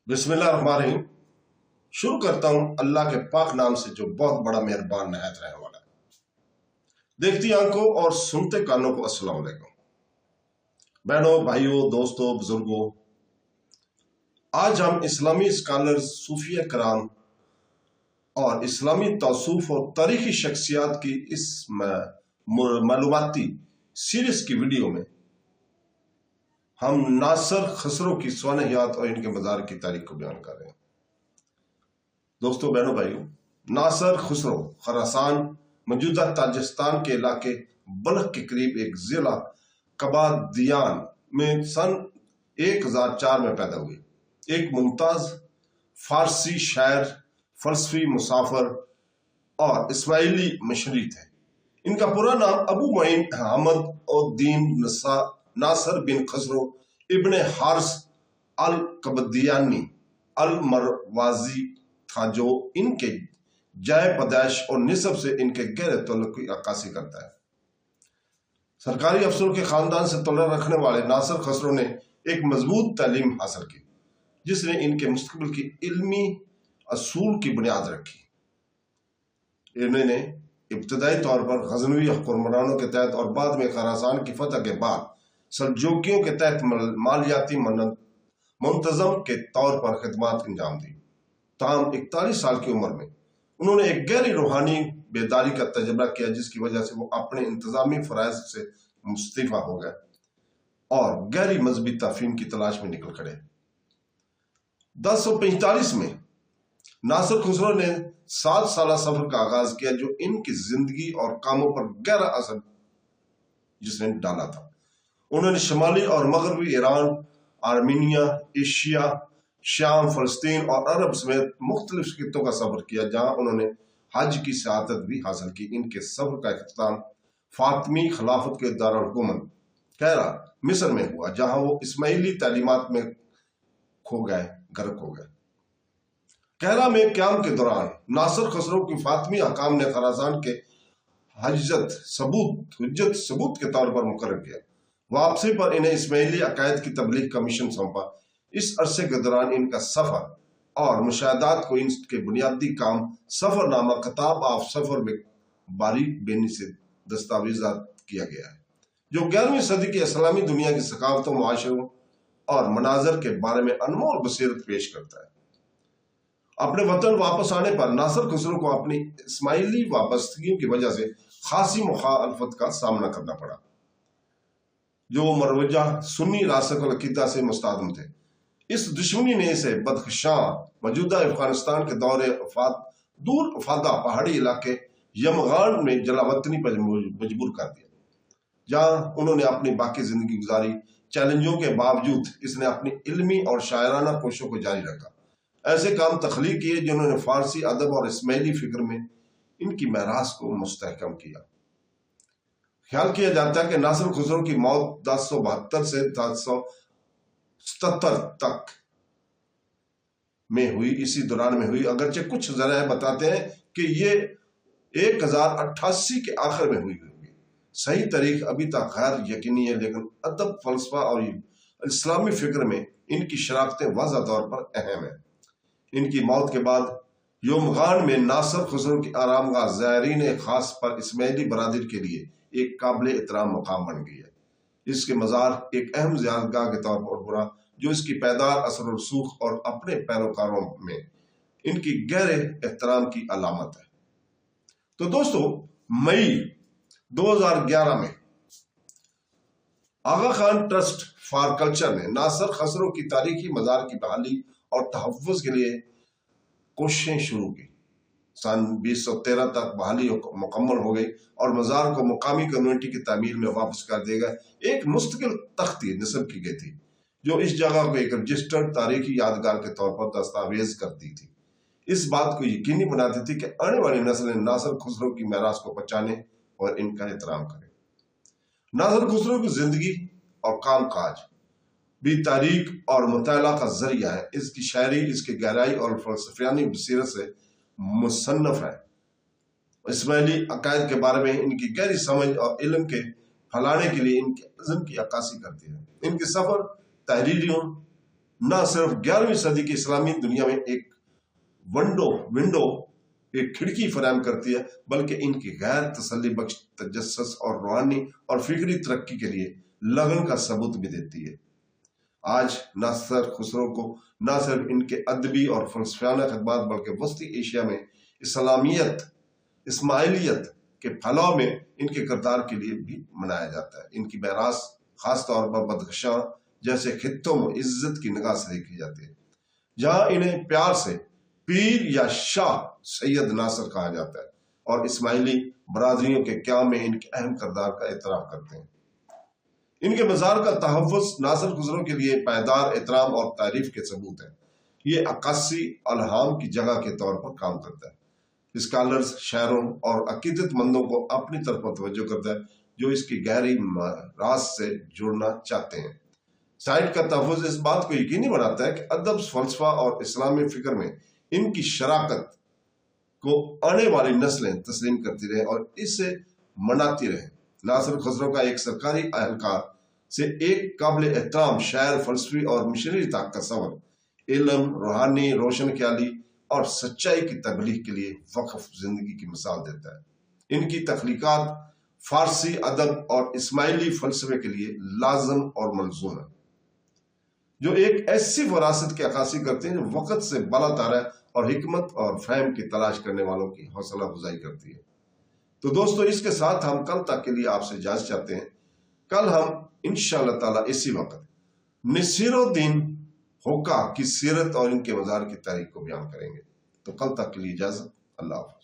बिस्मिल्लाहिर्रहमानिर्रहीम। शुरू करता हूं अल्लाह के पाक नाम से जो बहुत बड़ा मेहरबान नहायत रहने वाला है। देखती आंखों और सुनते कानों को अस्सलाम वालेकुम। बहनों, भाइयों, दोस्तों, बुजुर्गों, आज हम इस्लामी स्कॉलर्स, सूफिया कराम और इस्लामी तौसूफ और तारीखी शख्सियात की इस मालूमाती सीरीज की वीडियो में हम नासर खसरो की स्वानहियात और इनके मज़ार की तारीख को बयान कर रहे हैं। दोस्तों, बहनों, भाइयों, नासर खुसरो खरासान मौजूदा ताजिस्तान के इलाके बल्ख के करीब एक जिला कबादियान में सन 1004 में पैदा हुए। एक मुमताज फारसी शायर, फलसफी, मुसाफिर और इस्माइली मशरी थे। इनका पूरा नाम अबू मुइन अहमद और दीन नासर बिन खसरो इब्ने हारिस अल कबदियानी अल मरवाजी था, जो इनके जाय पैदाइश और निसब से इनके गहरे तल्लुक की अक्कासी करता है। सरकारी अफसरों के खानदान से तल्लुक रखने वाले नासर खसरो ने एक मजबूत तालीम हासिल की, जिसने इनके मुस्तकबिल की इल्मी असूल की बुनियाद रखी। इन्होंने इब्तदाई तौर पर गजनवी हुक्मरानों के तहत और बाद में खरासान की फतह के बाद सल्जूकियों के तहत मालियाती मुंतजम के तौर पर खिदमत अंजाम दी। ताहम 41 साल की उम्र में उन्होंने एक गहरी रूहानी बेदारी का तजर्बा किया, जिसकी वजह से वो अपने इंतजामी फराइज से मुस्तफा हो गए और गहरी मजहबी तफहीम की तलाश में निकल खड़े। 1045 में नासर खुसरो ने 7 साल सफर का आगाज किया, जो इनकी जिंदगी और कामों पर गहरा असर जिसने डाला था। उन्होंने शमाली और मगरबी ईरान, आर्मीनिया, एशिया, शाम, फलस्तीन और अरब समेत मुख्तलिफ खित्तों का सफर किया, जहां उन्होंने हज की शहादत भी हासिल की। इनके सफर का इख्तिताम फातमी खिलाफत के दारुल हुकूमत कहरा मिस्र में हुआ, जहां वो इस्माइली तालीमात में गर्क हो गए। कहरा में क्याम के दौरान नासर खसरो की फातमी हकाम ने खरासान के हज्जत सबूत के तौर पर मुकर्रर किया। वापसी पर इन्हें इस्माइली अकायद की तबलीग का मिशन सौंपा। इस अरसे के दौरान इनका सफर और मुशाहदात को इनके बुनियादी काम सफरनामा किताब ऑफ सफर में बारीक बेनी से दस्तावेजात किया गया है, जो 11वीं सदी की इस्लामी दुनिया की सकाफतों, मुआशरों और मनाजर के बारे में अनमोल बसीरत पेश करता है। अपने वतन वापस आने पर नासर खुसरो को अपनी इस्माइली वाबस्तगी की वजह से खासी मुखालफत का सामना करना पड़ा, जो मरवजा सुन्नी रासक अकीदा से मुस्तादम थे। इस दुश्मनी ने इसे बदखशां मौजूदा अफगानिस्तान के दूर अफादा पहाड़ी इलाके यमगान में जलावतनी पर मजबूर कर दिया, जहां उन्होंने अपनी बाकी जिंदगी गुजारी। चैलेंजों के बावजूद इसने अपनी इल्मी और शायराना कोशिशों को जारी रखा। ऐसे काम तख्लीक किए जिन्होंने फारसी अदब और इस्माइली फिक्र में इनकी महराज को मुस्तहकम किया। ख्याल किया जाता है कि नासर खुसरो की मौत 1072 से 777 तक में हुई, इसी दौरान में हुई, अगरचे कुछ ज़राए बताते हैं कि ये 1088 के आखिर में हुई होगी। सही तारीख अभी तक गैर यकीनी है, लेकिन अदब, फलसफा और इस्लामी फिक्र में इनकी शराकतें वाज़ह तौर पर अहम है। इनकी मौत के बाद यमगान में नासर खुसरो की आरामगाह ज़ायरीन खास पर इस्माइली बरादरी के लिए एक काबिल एहतराम मकाम बन गई है। इसके मज़ार एक अहम ज़ियारतगाह के तौर पर उभरा, जो इसकी पैदार, असर और सूख और अपने पैरोकारों में इनकी गहरे एहतराम की अलामत है। तो दोस्तों, मई 2011 में आगा खान ट्रस्ट फॉर कल्चर ने नासर खसरो की तारीखी मज़ार की बहाली और तहफ़्फ़ुज़ के लिए कोशिशें शुरू की। सन 2013 तक बहाली मुकम्मल हो गई और मज़ार को मुकामी कम्युनिटी की तामीर में वापस कर दिया गया। एक मुस्तकिल तख्ती नस्ब की गई थी, जो इस जगह को एक रजिस्टर्ड तारीखी यादगार के तौर पर दस्तावेज करती थी। इस बात को यकीनी बनाती थी कि आने वाली नस्लें नासर खुसरो की मेरास को पहचाने और इनका एहतराम करें। नासर खुसरो की जिंदगी और काम काज भी तारीख और मुताला का जरिया है। इसकी शायरी इसके गहराई और फलसफियानी बसीरत से मुसन्नफ है। इस्माइली अकायद के बारे में इनकी गहरी समझ और इल्म के फैलाने के लिए इनके अज़्म की अक्कासी करती है। इनके सफर, तहरीरियों نہ صرف 11ویں صدی کی اسلامی دنیا میں ایک ونڈو ایک کھڑکی فراہم کرتی ہے، بلکہ ان کی غیر تسلی بخش تجسس اور روحانی اور فکری ترقی کے لیے لگن کا ثبوت بھی دیتی ہے۔ آج ناصر خسرو کو نہ صرف ان کے ادبی اور فلسفیانہ خدمات بلکہ وسطی ایشیا میں اسماعیلیت کے پھیلاؤ میں ان کے کردار کے لیے بھی منایا جاتا ہے۔ ان کی میراث خاص طور پر بدخشاں جیسے خطوں میں عزت کی نگاہ سے دیکھی جاتی ہے، جہاں انہیں پیار سے پیر یا شاہ سید ناصر کہا جاتا ہے، اور اسماعیلی برادریوں کے قیام میں ان کے اہم کردار کا اعتراف کرتے ہیں۔ ان کے مزار کا تحفظ ناصر خسرو کے لیے پائیدار احترام اور تعریف کے ثبوت ہے۔ یہ عکاسی الہام کی جگہ کے طور پر کام کرتا ہے۔ اسکالرز، شاعروں اور عقیدت مندوں کو اپنی طرف توجہ کرتا ہے جو اس کی گہری راز سے جڑنا چاہتے ہیں۔ سائٹ کا تحفظ اس بات کو یقینی بناتا ہے کہ ادب، فلسفہ اور اسلامی فکر میں ان کی شراکت کو آنے والی نسلیں تسلیم کرتی رہیں اور اس سے مناتی رہیں۔ ناصر خسرو کا ایک سرکاری اہلکار سے ایک قابل احترام شاعر، فلسفی اور مشنری تصور، علم، روحانی روشن خیالی اور سچائی کی تبلیغ کے لیے وقف زندگی کی مثال دیتا ہے۔ ان کی تخلیقات فارسی ادب اور اسماعیلی فلسفے کے لیے لازم اور ملزوم ہے، جو ایک ایسی وراثت کی عکاسی کرتے ہیں جو وقت سے بالاتر ہے اور حکمت اور فہم کی تلاش کرنے والوں کی حوصلہ افزائی کرتی ہے۔ تو دوستو، اس کے ساتھ ہم کل تک کے لیے آپ سے اجازت چاہتے ہیں۔ کل ہم انشاءاللہ تعالیٰ اسی وقت نصیر الدین ہوکا کی سیرت اور ان کے مزار کی تاریخ کو بیان کریں گے۔ تو کل تک کے لیے اجازت، اللہ حافظ۔